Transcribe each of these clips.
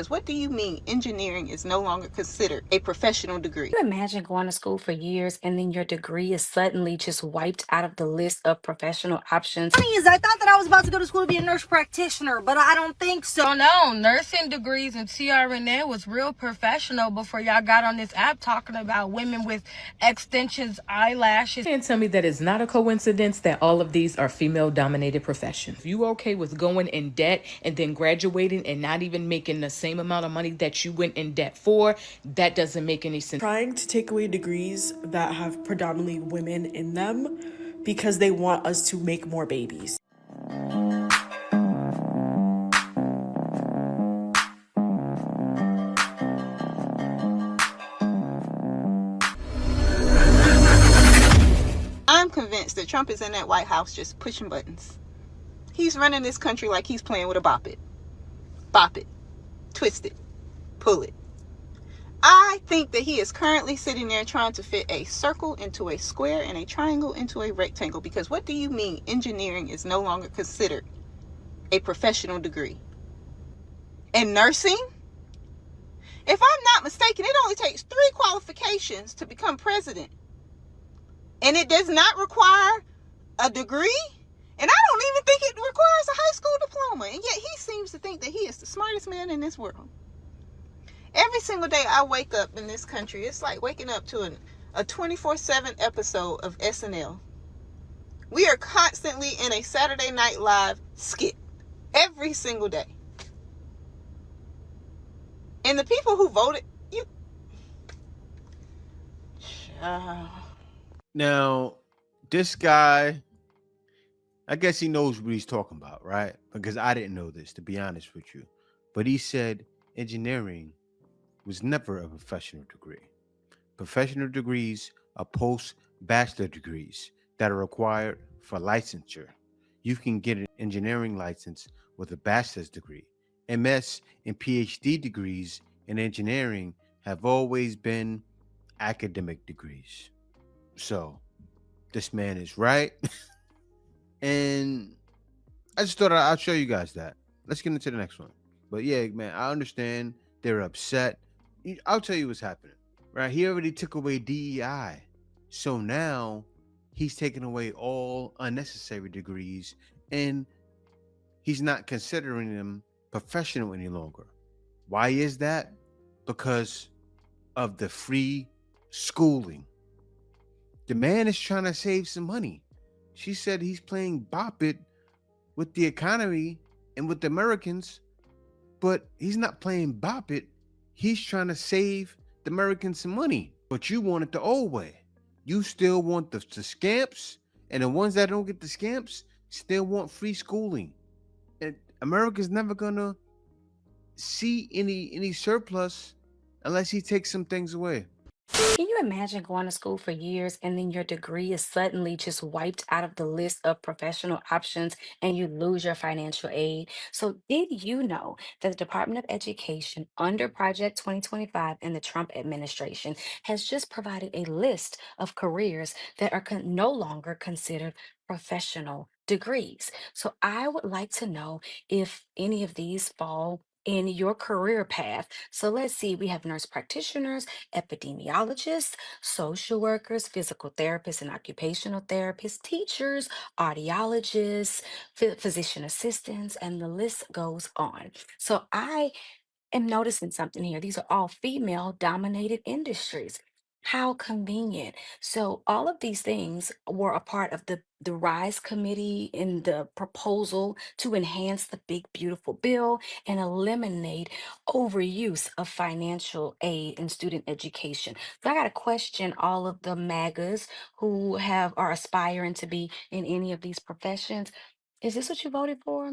because what do you mean engineering is no longer considered a professional degree? You imagine going to school for years and then your degree is suddenly just wiped out of the list of professional options? Funny is I thought that I was about to go to school to be a nurse practitioner, but I don't think so. No, nursing degrees and CRNA was real professional before y'all got on this app talking about women with extensions, eyelashes. And tell me that it's not a coincidence that all of these are female-dominated professions. If you okay with going in debt and then graduating and not even making the same amount of money that you went in debt for, that doesn't make any sense. Trying to take away degrees that have predominantly women in them because they want us to make more babies. I'm convinced that Trump is in that White House just pushing buttons. He's running this country like he's playing with a bop it. Bop it. Twist it. Pull it. I think that he is currently sitting there trying to fit a circle into a square and a triangle into a rectangle, because what do you mean engineering is no longer considered a professional degree? And nursing? If I'm not mistaken, it only takes 3 qualifications to become president. And it does not require a degree. And I don't even think it requires a high school diploma. And yet he seems to think that he is the smartest man in this world. Every single day I wake up in this country, it's like waking up to a 24/7 episode of SNL. We are constantly in a Saturday Night Live skit every single day. And the people who voted, Now, this guy, I guess he knows what he's talking about, right? Because I didn't know this, to be honest with you. But he said engineering was never a professional degree. Professional degrees are post-bachelor degrees that are required for licensure. You can get an engineering license with a bachelor's degree. MS and PhD degrees in engineering have always been academic degrees. So this man is right. And I just thought I'll show you guys that. Let's get into the next one. But yeah, man, I understand they're upset. I'll tell you what's happening, right? He already took away DEI. So now he's taking away all unnecessary degrees and he's not considering them professional any longer. Why is that? Because of the free schooling. The man is trying to save some money. She said he's playing bop it with the economy and with the Americans, but he's not playing bop it. He's trying to save the Americans some money. But you want it the old way. You still want the scamps, and the ones that don't get the scamps still want free schooling. And America's never gonna see any surplus unless he takes some things away. Can you imagine going to school for years and then your degree is suddenly just wiped out of the list of professional options and you lose your financial aid? So, did you know that the Department of Education, under Project 2025 and the Trump administration, has just provided a list of careers that are no longer considered professional degrees? So, I would like to know if any of these fall in your career path. So let's see, we have nurse practitioners, epidemiologists, social workers, physical therapists and occupational therapists, teachers, audiologists, physician assistants, and the list goes on. So I am noticing something here. These are all female dominated industries. How convenient. So all of these things were a part of the RISE committee in the proposal to enhance the big beautiful bill and eliminate overuse of financial aid in student education. So I got to question all of the MAGAs who are aspiring to be in any of these professions. Is this what you voted for?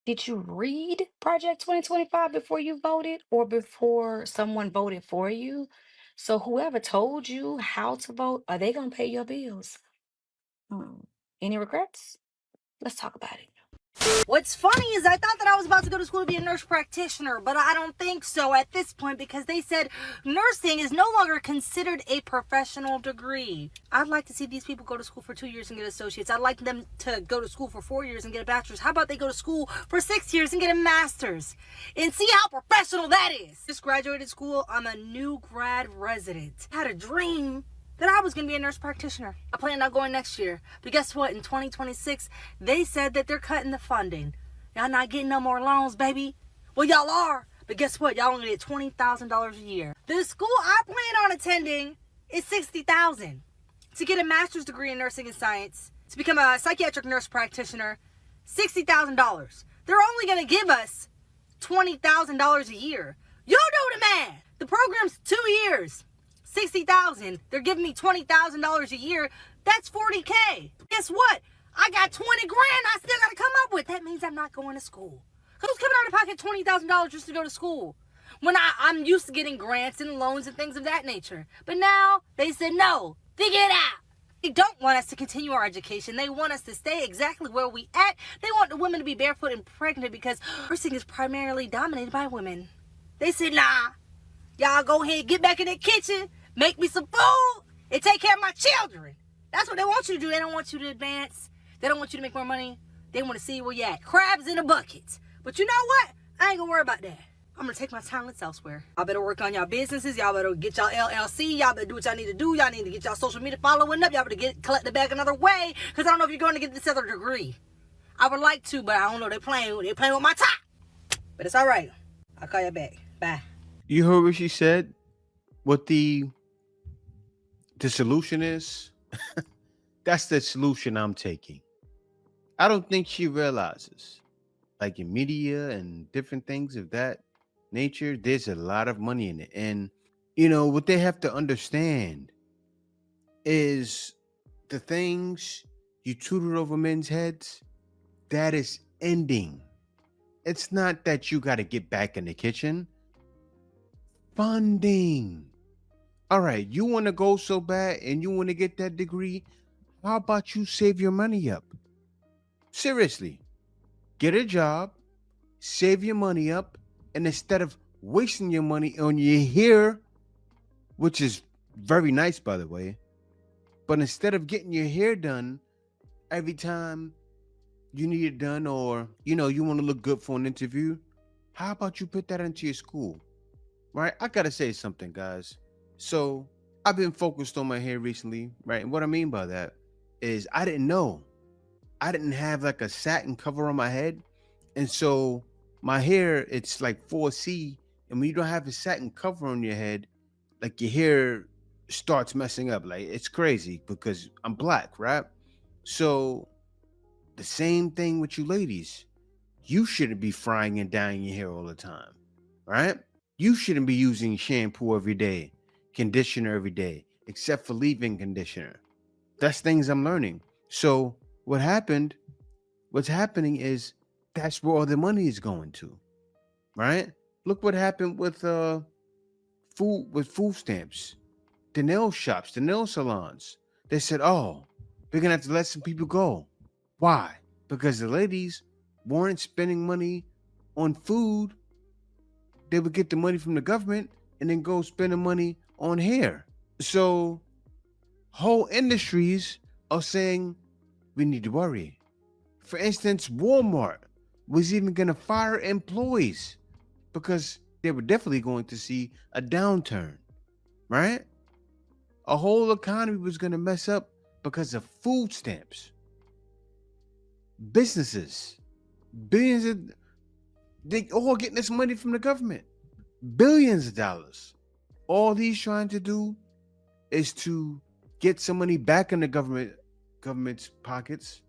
Did you read Project 2025 before you voted or before someone voted for you? So whoever told you how to vote, are they going to pay your bills? Hmm. Any regrets? Let's talk about it. What's funny is I thought that I was about to go to school to be a nurse practitioner, but I don't think so at this point because they said nursing is no longer considered a professional degree. I'd like to see these people go to school for 2 years and get associates. I'd like them to go to school for 4 years and get a bachelor's. How about they go to school for 6 years and get a master's? And see how professional that is. Just graduated school. I'm a new grad resident. I had a dream that I was going to be a nurse practitioner. I planned on going next year. But guess what? In 2026, they said that they're cutting the funding. Y'all not getting no more loans, baby. Well, y'all are. But guess what? Y'all only get $20,000 a year. The school I plan on attending is $60,000. To get a master's degree in nursing and science, to become a psychiatric nurse practitioner, $60,000. They're only going to give us $20,000 a year. You do the math. The program's 2 years. $60,000. They're giving me $20,000 a year. That's $40K. Guess what? I got 20 grand I still got to come up with. That means I'm not going to school. Who's coming out of pocket $20,000 just to go to school? When I'm used to getting grants and loans and things of that nature. But now they said no. Figure it out. They don't want us to continue our education. They want us to stay exactly where we at. They want the women to be barefoot and pregnant because nursing is primarily dominated by women. They said, nah. Y'all go ahead, get back in the kitchen, make me some food, and take care of my children. That's what they want you to do. They don't want you to advance. They don't want you to make more money. They want to see where you at. Crabs in a bucket. But you know what? I ain't gonna worry about that. I'm gonna take my talents elsewhere. Y'all better work on y'all businesses. Y'all better get y'all LLC. Y'all better do what y'all need to do. Y'all need to get y'all social media following up. Y'all better collect the bag another way. Because I don't know if you're going to get this other degree. I would like to, but I don't know. They're playing with my top. But it's all right. I'll call you back. Bye. You heard what she said? What the solution is? That's the solution I'm taking. I don't think she realizes, like in media and different things of that nature, there's a lot of money in it. And, you know, what they have to understand is the things you tutored over men's heads, that is ending. It's not that you got to get back in the kitchen. Funding. All right, you want to go so bad and you want to get that degree. How about you save your money up? Seriously, get a job, save your money up, and instead of wasting your money on your hair, which is very nice, by the way, but instead of getting your hair done every time you need it done, or, you know, you want to look good for an interview, how about you put that into your school? Right? I gotta say something, guys. So I've been focused on my hair recently, right? And what I mean by that is I didn't know. I didn't have like a satin cover on my head. And so my hair, it's like 4C. And when you don't have a satin cover on your head, like your hair starts messing up. Like it's crazy because I'm black, right? So the same thing with you ladies. You shouldn't be frying and dyeing your hair all the time, right? You shouldn't be using shampoo every day, conditioner every day, except for leave-in conditioner. That's things I'm learning. So what's happening is that's where all the money is going to, right? Look what happened with food stamps, the nail shops, the nail salons. They said, oh, we're gonna have to let some people go. Why? Because the ladies weren't spending money on food. They would get the money from the government and then go spend the money on hair. So whole industries are saying we need to worry. For instance, Walmart was even going to fire employees because they were definitely going to see a downturn, right? A whole economy was going to mess up because of food stamps. Businesses, billions they all getting this money from the government, billions of dollars. All he's trying to do is to get some money back in the government's pockets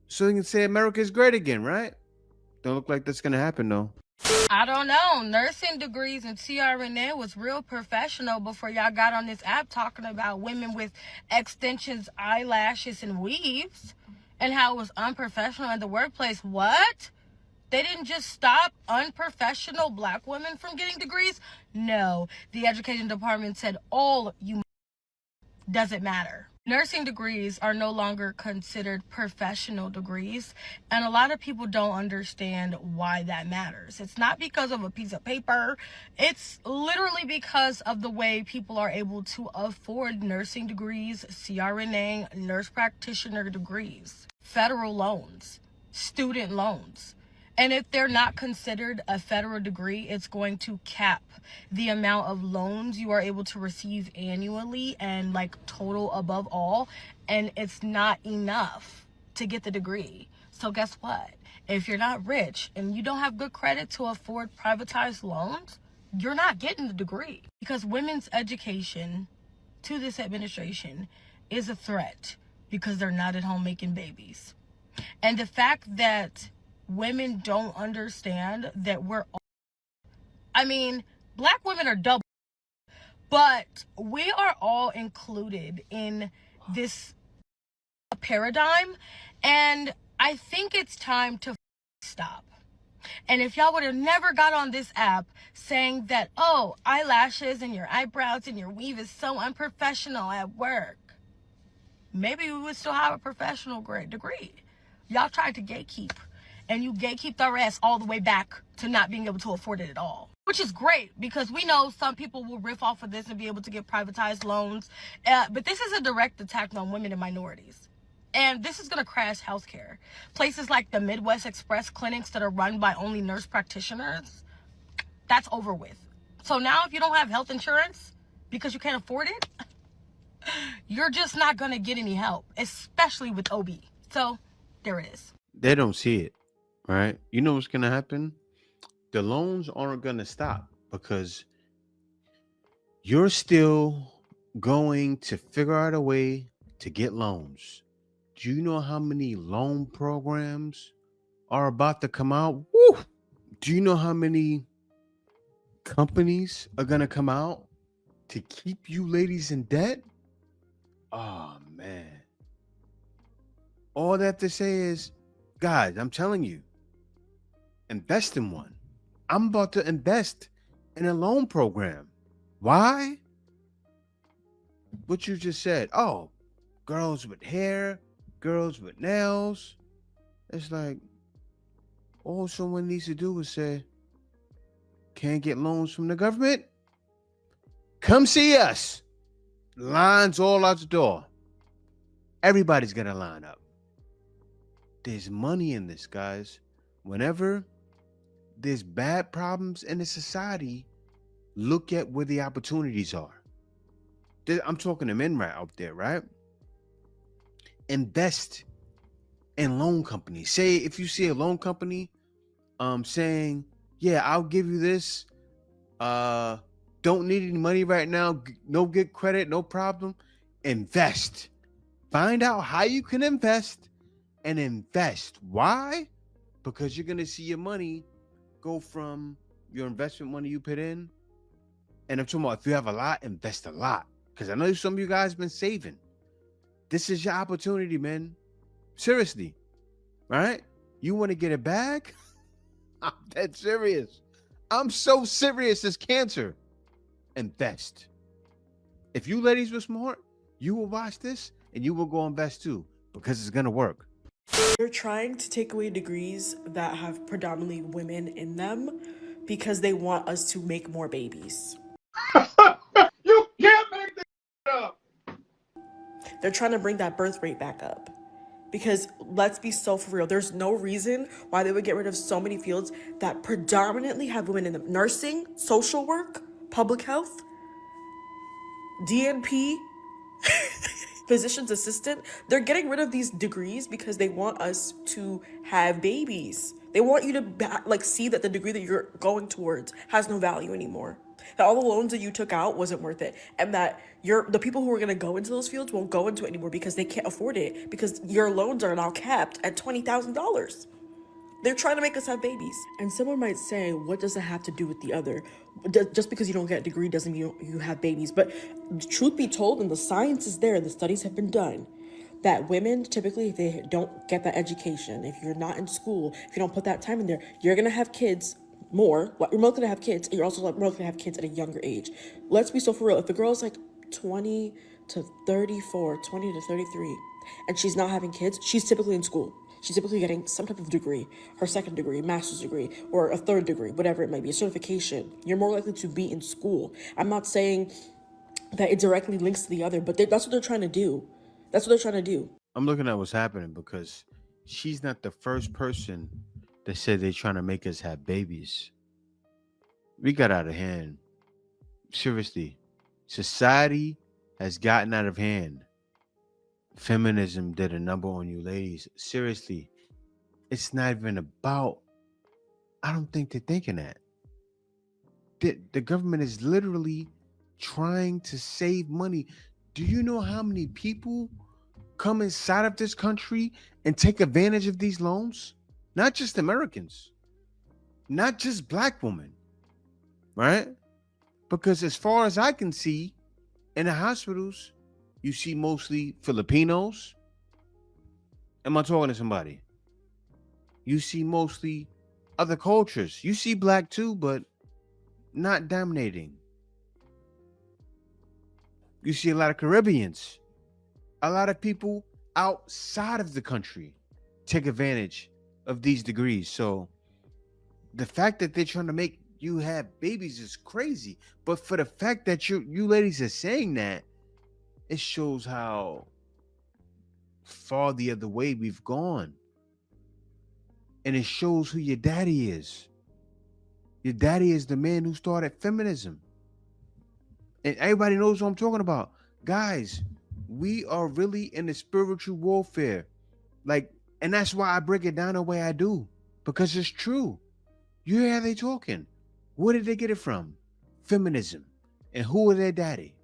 so he can say America is great again, right? Don't look like that's gonna happen though. I don't know. Nursing degrees and CRNA was real professional before y'all got on this app talking about women with extensions, eyelashes, and weaves, and how it was unprofessional in the workplace. What? They didn't just stop unprofessional black women from getting degrees? No. The education department said all you doesn't matter. Nursing degrees are no longer considered professional degrees, and a lot of people don't understand why that matters. It's not because of a piece of paper, it's literally because of the way people are able to afford nursing degrees, CRNA, nurse practitioner degrees, federal loans, student loans. And if they're not considered a federal degree, it's going to cap the amount of loans you are able to receive annually and like total above all. And it's not enough to get the degree. So guess what? If you're not rich and you don't have good credit to afford privatized loans, you're not getting the degree. Because women's education to this administration is a threat because they're not at home making babies. And the fact that women don't understand that black women are double, but we are all included in this paradigm, and I think it's time to stop. And if y'all would have never got on this app saying that, oh, eyelashes and your eyebrows and your weave is so unprofessional at work, maybe we would still have a professional grade degree. Y'all tried to gatekeep, and you gatekeeped our ass all the way back to not being able to afford it at all. Which is great, because we know some people will riff off of this and be able to get privatized loans. But this is a direct attack on women and minorities. And this is going to crash healthcare. Places like the Midwest Express clinics that are run by only nurse practitioners, that's over with. So now if you don't have health insurance because you can't afford it, you're just not going to get any help, especially with OB. So there it is. They don't see it, right? You know what's going to happen? The loans aren't going to stop because you're still going to figure out a way to get loans. Do you know how many loan programs are about to come out? Woo! Do you know how many companies are going to come out to keep you ladies in debt? Oh, man. All they have to say is, guys, I'm telling you, invest in one. I'm about to invest in a loan program. Why? What you just said. Oh, girls with hair, girls with nails. It's like, all someone needs to do is say, can't get loans from the government? Come see us. Lines all out the door. Everybody's going to line up. There's money in this, guys. Whenever there's bad problems in the society, look at where the opportunities are. I'm talking to men right out there, right? Invest in loan companies. Say if you see a loan company saying, yeah, I'll give you this. Don't need any money right now. No good credit, no problem. Invest. Find out how you can invest and invest. Why? Because you're going to see your money go from your investment money you put in. And I'm talking about if you have a lot, invest a lot. Because I know some of you guys been saving. This is your opportunity, man. Seriously. Right? You want to get a bag? I'm dead serious. I'm so serious. It's cancer. Invest. If you ladies were smart, you will watch this and you will go invest too, because it's going to work. They're trying to take away degrees that have predominantly women in them because they want us to make more babies. You can't make this up. They're trying to bring that birth rate back up. Because let's be so for real, there's no reason why they would get rid of so many fields that predominantly have women in them. Nursing, social work, public health, DNP, physician's assistant. They're getting rid of these degrees because they want us to have babies. They want you to see that the degree that you're going towards has no value anymore. That all the loans that you took out wasn't worth it, and that the people who are going to go into those fields won't go into it anymore because they can't afford it, because your loans are now capped at $20,000. They're trying to make us have babies. And someone might say, what does it have to do with the other? Just because you don't get a degree doesn't mean you have babies. But truth be told, and the science is there, the studies have been done, that women typically, if they don't get that education, if you're not in school, if you don't put that time in there, you're going to have kids more. You're more likely to have kids, and you're also more likely to have kids at a younger age. Let's be so for real. If the girl's like 20, to 34, 20 to 33, and she's not having kids, she's typically in school. She's typically getting some type of degree, her second degree, master's degree, or a third degree, whatever it may be, a certification. You're more likely to be in school. I'm not saying that it directly links to the other, but that's what they're trying to do. That's what they're trying to do. I'm looking at what's happening because she's not the first person that said they're trying to make us have babies. We got out of hand. Seriously, society has gotten out of hand. Feminism did a number on you ladies. Seriously, it's not even about, I don't think they're thinking that. The government is literally trying to save money. Do you know how many people come inside of this country and take advantage of these loans? Not just Americans, not just black women, right? Because as far as I can see, in the hospitals, you see mostly Filipinos. Am I talking to somebody? You see mostly other cultures. You see black too, but not dominating. You see a lot of Caribbeans. A lot of people outside of the country take advantage of these degrees. So the fact that they're trying to make you have babies is crazy. But for the fact that you ladies are saying that, it shows how far the other way we've gone. And it shows who your daddy is. Your daddy is the man who started feminism. And everybody knows what I'm talking about. Guys, we are really in a spiritual warfare. And that's why I break it down the way I do. Because it's true. You hear how they talking. Where did they get it from? Feminism. And who are their daddy?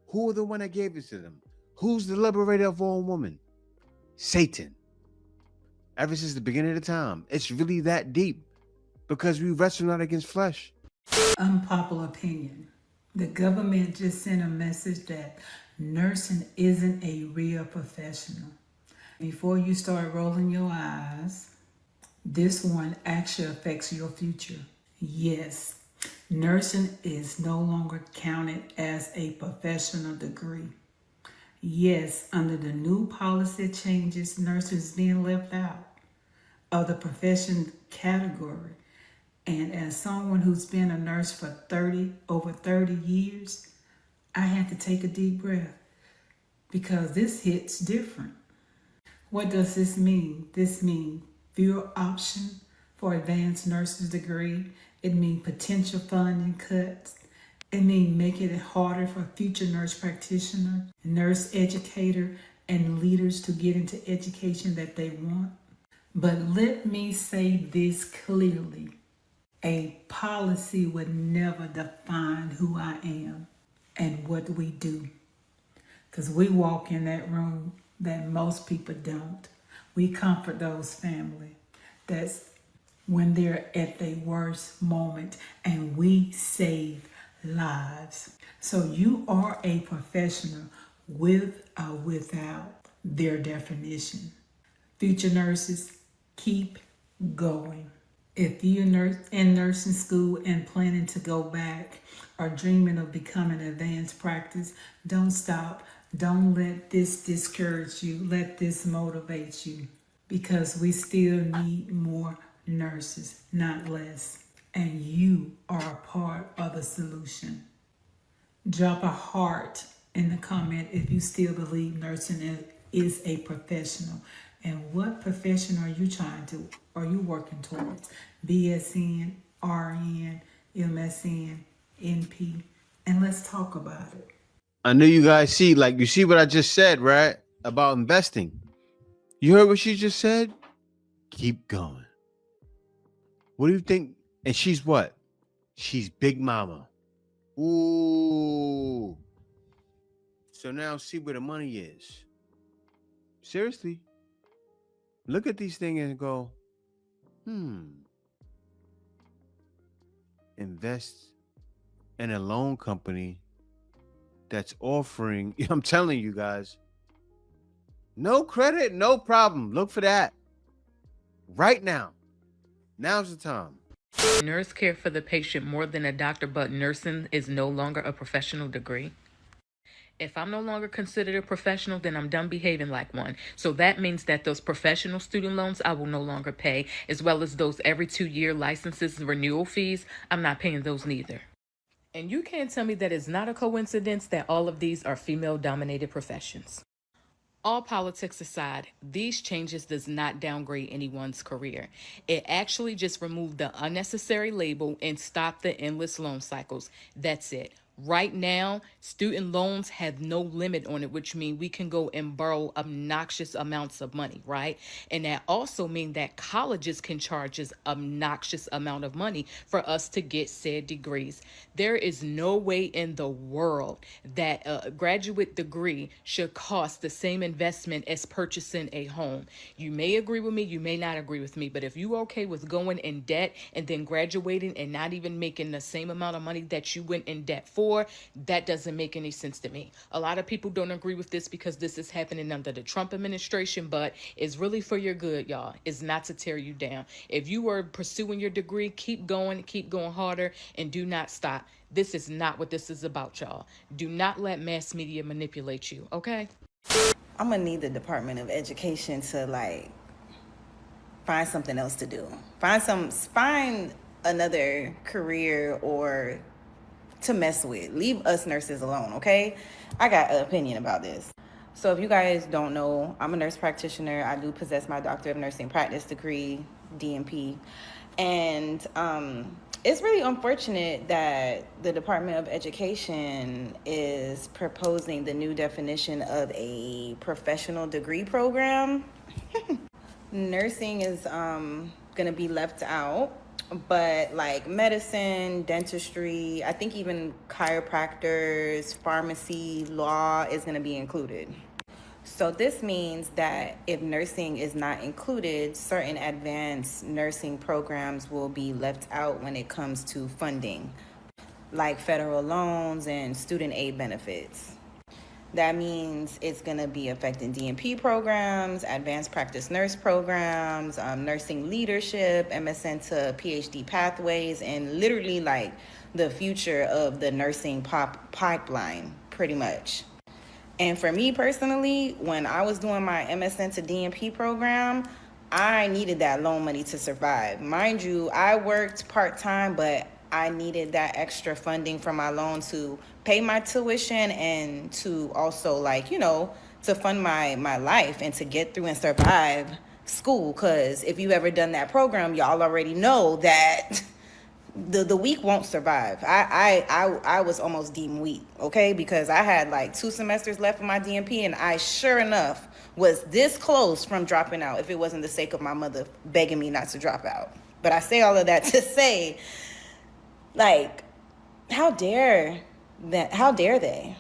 Who are the one that gave this to them? Who's the liberator of all women? Satan. Ever since the beginning of the time. It's really that deep. Because we wrestle not against flesh. Unpopular opinion. The government just sent a message that nursing isn't a real professional. Before you start rolling your eyes, this one actually affects your future. Yes, nursing is no longer counted as a professional degree. Yes, under the new policy changes, nursing is being left out of the profession category. And as someone who's been a nurse for over 30 years, I had to take a deep breath because this hits different. What does this mean? This means fewer options for advanced nurse's degree. It means potential funding cuts. It means making it harder for future nurse practitioners, nurse educator, and leaders to get into education that they want. But let me say this clearly. A policy would never define who I am and what we do. Because we walk in that room that most people don't. We comfort those families. That's when they're at their worst moment, and we save lives. So you are a professional with or without their definition. Future nurses, keep going. If you're in nursing school and planning to go back or dreaming of becoming advanced practice, don't stop. Don't let this discourage you. Let this motivate you, because we still need more nurses, not less. And you are a part of the solution. Drop a heart in the comment if you still believe nursing is a professional. And what profession are you working towards? BSN, RN, MSN, NP, and let's talk about it. I know you guys see, you see what I just said, right? About investing. You heard what she just said? Keep going. What do you think? And she's what? She's Big Mama. Ooh. So now see where the money is. Seriously. Look at these things and go, invest in a loan company that's offering, I'm telling you guys, no credit, no problem. Look for that right now. Now's the time. Nurse care for the patient more than a doctor, but nursing is no longer a professional degree. If I'm no longer considered a professional, then I'm done behaving like one. So that means that those professional student loans I will no longer pay, as well as those every 2-year licenses and renewal fees. I'm not paying those neither. And you can't tell me that it's not a coincidence that all of these are female dominated professions. All politics aside, these changes does not downgrade anyone's career. It actually just removed the unnecessary label and stopped the endless loan cycles. That's it. Right now, student loans have no limit on it, which means we can go and borrow obnoxious amounts of money, right? And that also means that colleges can charge us obnoxious amount of money for us to get said degrees. There is no way in the world that a graduate degree should cost the same investment as purchasing a home. You may agree with me, you may not agree with me, but if you okay with going in debt and then graduating and not even making the same amount of money that you went in debt for, that doesn't make any sense to me. A lot of people don't agree with this because this is happening under the Trump administration, but it's really for your good, y'all. It's not to tear you down. If you are pursuing your degree, keep going harder, and do not stop. This is not what this is about, y'all. Do not let mass media manipulate you, okay? I'm gonna need the Department of Education to find something else to do. Find another career or to mess with. Leave us nurses alone, okay? I got an opinion about this. So if you guys don't know, I'm a nurse practitioner. I do possess my Doctor of Nursing Practice degree, DNP. And it's really unfortunate that the Department of Education is proposing the new definition of a professional degree program. Nursing is gonna be left out, but medicine, dentistry, I think even chiropractors, pharmacy, law is gonna be included. So this means that if nursing is not included, certain advanced nursing programs will be left out when it comes to funding, like federal loans and student aid benefits. That means it's going to be affecting DNP programs, advanced practice nurse programs, nursing leadership, MSN to PhD pathways, and literally the future of the nursing pipeline, pretty much. And for me personally, when I was doing my MSN to DNP program, I needed that loan money to survive. Mind you, I worked part-time, but I needed that extra funding from my loan to pay my tuition and to also to fund my life and to get through and survive school. Because if you ever done that program, y'all already know that the weak won't survive. I was almost deemed weak, okay? Because I had 2 semesters left of my DNP, and I sure enough was this close from dropping out if it wasn't the sake of my mother begging me not to drop out. But I say all of that to say, how dare they?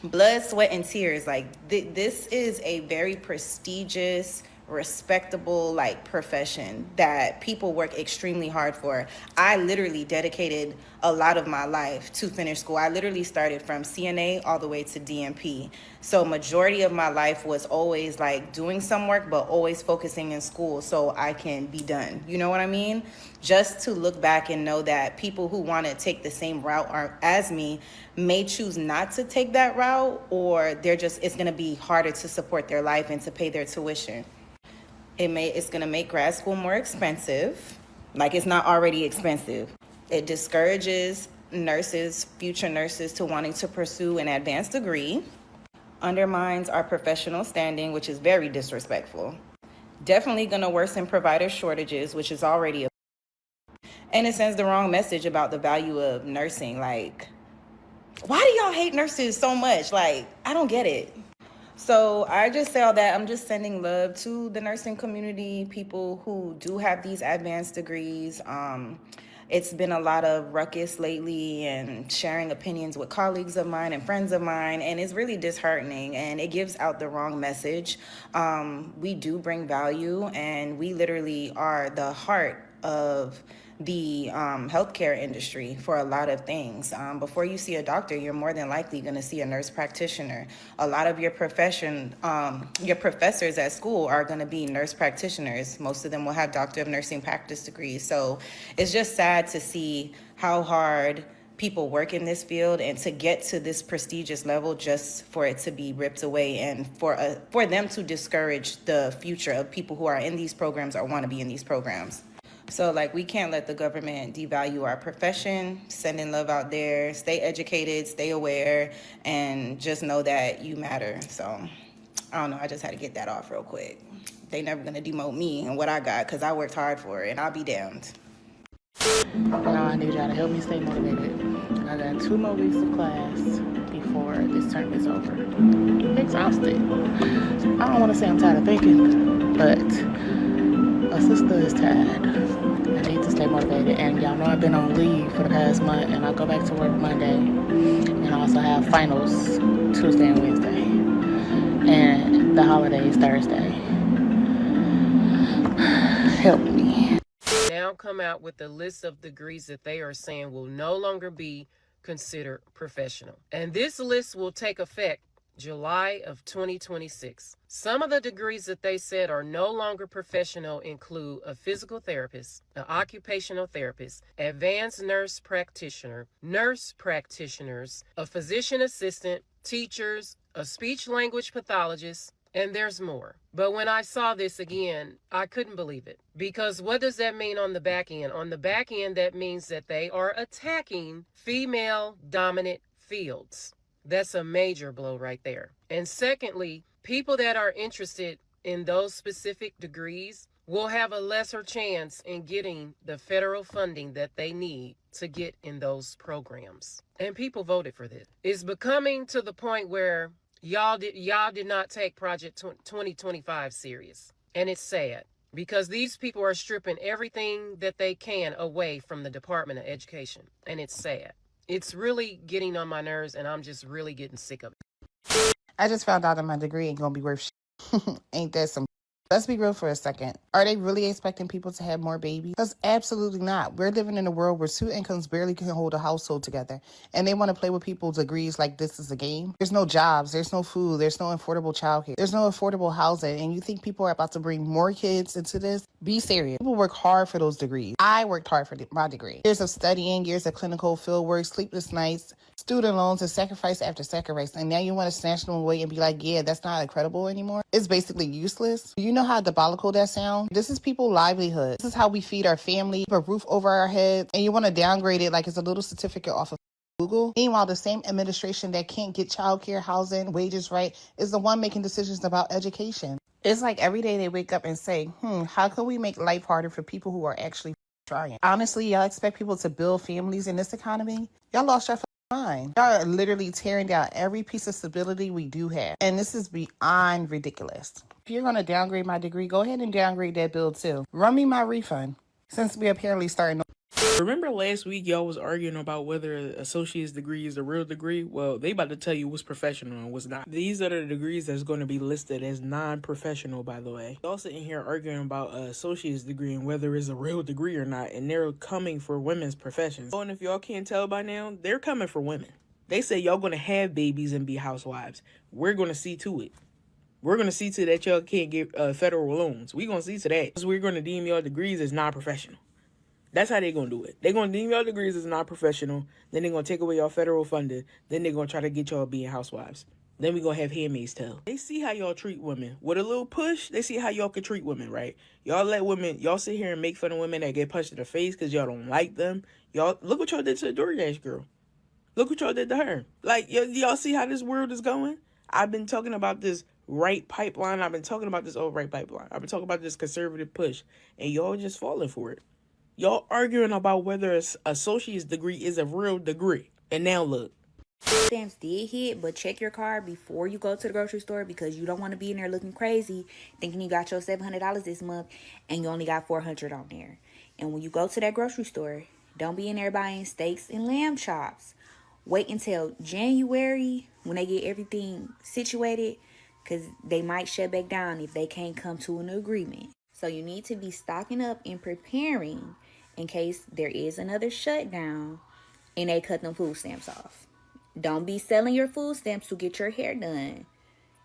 Blood, sweat, and tears. This is a very prestigious, respectable profession that people work extremely hard for. I literally dedicated a lot of my life to finish school. I literally started from CNA all the way to DNP. So majority of my life was always doing some work, but always focusing in school so I can be done. You know what I mean? Just to look back and know that people who want to take the same route as me may choose not to take that route, or it's going to be harder to support their life and to pay their tuition. It's going to make grad school more expensive, it's not already expensive. It discourages future nurses to wanting to pursue an advanced degree, undermines our professional standing, which is very disrespectful. Definitely going to worsen provider shortages, which is already and it sends the wrong message about the value of nursing. Why do y'all hate nurses so much? I don't get it. So I just say all that. I'm just sending love to the nursing community, people who do have these advanced degrees. It's been a lot of ruckus lately and sharing opinions with colleagues of mine and friends of mine, and it's really disheartening, and it gives out the wrong message. We do bring value, and we literally are the heart of the healthcare industry for a lot of things. Before you see a doctor, you're more than likely going to see a nurse practitioner. A lot of your professors at school are going to be nurse practitioners. Most of them will have Doctor of Nursing Practice degrees. So it's just sad to see how hard people work in this field, and to get to this prestigious level just for it to be ripped away, and for them to discourage the future of people who are in these programs or want to be in these programs. So like, we can't let the government devalue our profession. Sending love out there, stay educated, stay aware, and just know that you matter. So I don't know, I just had to get that off real quick. They never gonna demote me and what I got, because I worked hard for it, and I'll be damned. Now I need y'all to help me stay motivated. I got 2 more weeks of class before this term is over. Exhausted. I don't want to say I'm tired of thinking, but a sister is tired. I need to stay motivated. And y'all know I've been on leave for the past month, and I go back to work Monday. And I also have finals Tuesday and Wednesday. And the holiday is Thursday. Help me. Now come out with a list of degrees that they are saying will no longer be considered professional. And this list will take effect July of 2026. Some of the degrees that they said are no longer professional include a physical therapist, an occupational therapist, advanced nurse practitioners, a physician assistant, teachers, a speech language pathologist, and there's more. But when I saw this again, I couldn't believe it. Because what does that mean on the back end? On the back end, that means that they are attacking female-dominant fields. That's a major blow right there. And secondly, people that are interested in those specific degrees will have a lesser chance in getting the federal funding that they need to get in those programs. And people voted for this. It's becoming to the point where y'all did not take Project 2025 serious. And it's sad because these people are stripping everything that they can away from the Department of Education. And it's sad. It's really getting on my nerves, and I'm just really getting sick of it. I just found out that my degree ain't gonna be worth shit. Ain't that some? Let's be real for a second. Are they really expecting people to have more babies? Because absolutely not. We're living in a world where 2 incomes barely can hold a household together. And they want to play with people's degrees like this is a game. There's no jobs. There's no food. There's no affordable childcare. There's no affordable housing. And you think people are about to bring more kids into this? Be serious. People work hard for those degrees. I worked hard for my degree. Years of studying, years of clinical field work, sleepless nights, student loans, and sacrifice after sacrifice. And now you want to snatch them away and be like, yeah, that's not credible anymore. It's basically useless. You know how diabolical that sounds? This is people's livelihood. This is how we feed our family, keep a roof over our heads, and you want to downgrade it like it's a little certificate off of Google. Meanwhile, the same administration that can't get childcare, housing, wages right is the one making decisions about education. It's like every day they wake up and say, how can we make life harder for people who are actually trying? Honestly, y'all expect people to build families in this economy? Y'all lost your mind. Y'all are literally tearing down every piece of stability we do have. And this is beyond ridiculous. If you're going to downgrade my degree, go ahead and downgrade that bill too. Run me my refund. Since we apparently starting. Remember last week y'all was arguing about whether an associate's degree is a real degree? Well, they about to tell you what's professional and what's not. These are the degrees that's going to be listed as non-professional, by the way. Y'all sitting here arguing about an associate's degree and whether it's a real degree or not, and they're coming for women's professions. Oh, and if y'all can't tell by now, they're coming for women. They say y'all going to have babies and be housewives. We're going to see to it. We're going to see to that y'all can't get federal loans. We're going to see to that. So we're going to deem your degrees as non-professional. That's how they're going to do it. They're going to deem your degrees as non-professional. Then they're going to take away your federal funding. Then they're going to try to get y'all being housewives. Then we're going to have Handmaid's Tale. They see how y'all treat women. With a little push, they see how y'all can treat women, right? Y'all let women, y'all sit here and make fun of women that get punched in the face because y'all don't like them. Y'all, look what y'all did to the DoorDash girl. Look what y'all did to her. Like, y'all see how this world is going? I've been talking about this right pipeline. I've been talking about this right pipeline. I've been talking about this conservative push. And y'all just falling for it. Y'all arguing about whether an associate's degree is a real degree. And now look. Stamps did hit, but check your card before you go to the grocery store because you don't want to be in there looking crazy thinking you got your $700 this month and you only got $400 on there. And when you go to that grocery store, don't be in there buying steaks and lamb chops. Wait until January when they get everything situated because they might shut back down if they can't come to an agreement. So you need to be stocking up and preparing in case there is another shutdown and they cut them food stamps off. Don't be selling your food stamps to get your hair done.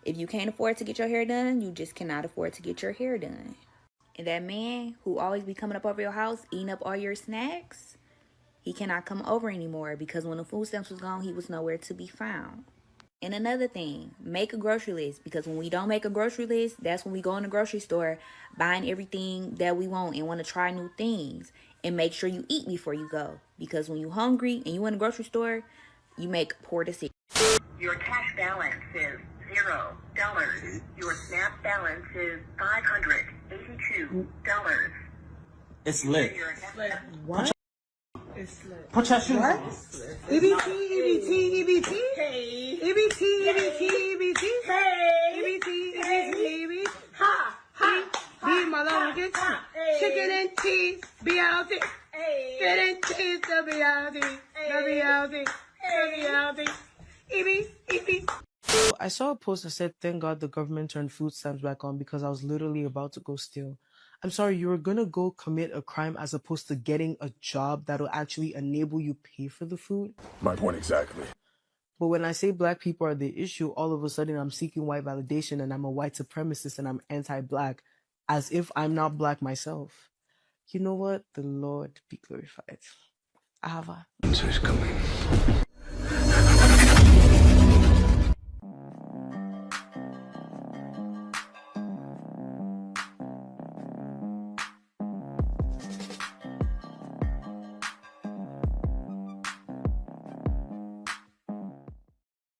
If you can't afford to get your hair done, you just cannot afford to get your hair done. And that man who always be coming up over your house, eating up all your snacks, He cannot come over anymore because when the food stamps was gone, he was nowhere to be found. And another thing, make a grocery list, because when we don't make a grocery list, that's when we go in the grocery store buying everything that we want and want to try new things. And make sure you eat before you go, because when you're hungry and you in the grocery store, you make poor decisions. Your cash balance is $0. Your SNAP balance is $582. It's lit. What? It's lit. Put your shoes on. EBT, EBT, EBT. Hey. EBT, EBT, EBT. Hey. EBT, EBT, EBT. Ha, ha. Be my little chicken and cheese. Be out there. Chicken and cheese. The be out there. The be out there. The be out there. EBT, EBT. I saw a post that said, thank God the government turned food stamps back on because I was literally about to go steal. I'm sorry, you were gonna go commit a crime as opposed to getting a job that'll actually enable you pay for the food? My point exactly. But when I say black people are the issue, all of a sudden I'm seeking white validation and I'm a white supremacist and I'm anti-black, as if I'm not black myself. You know what? The Lord be glorified. Ahava. Is coming.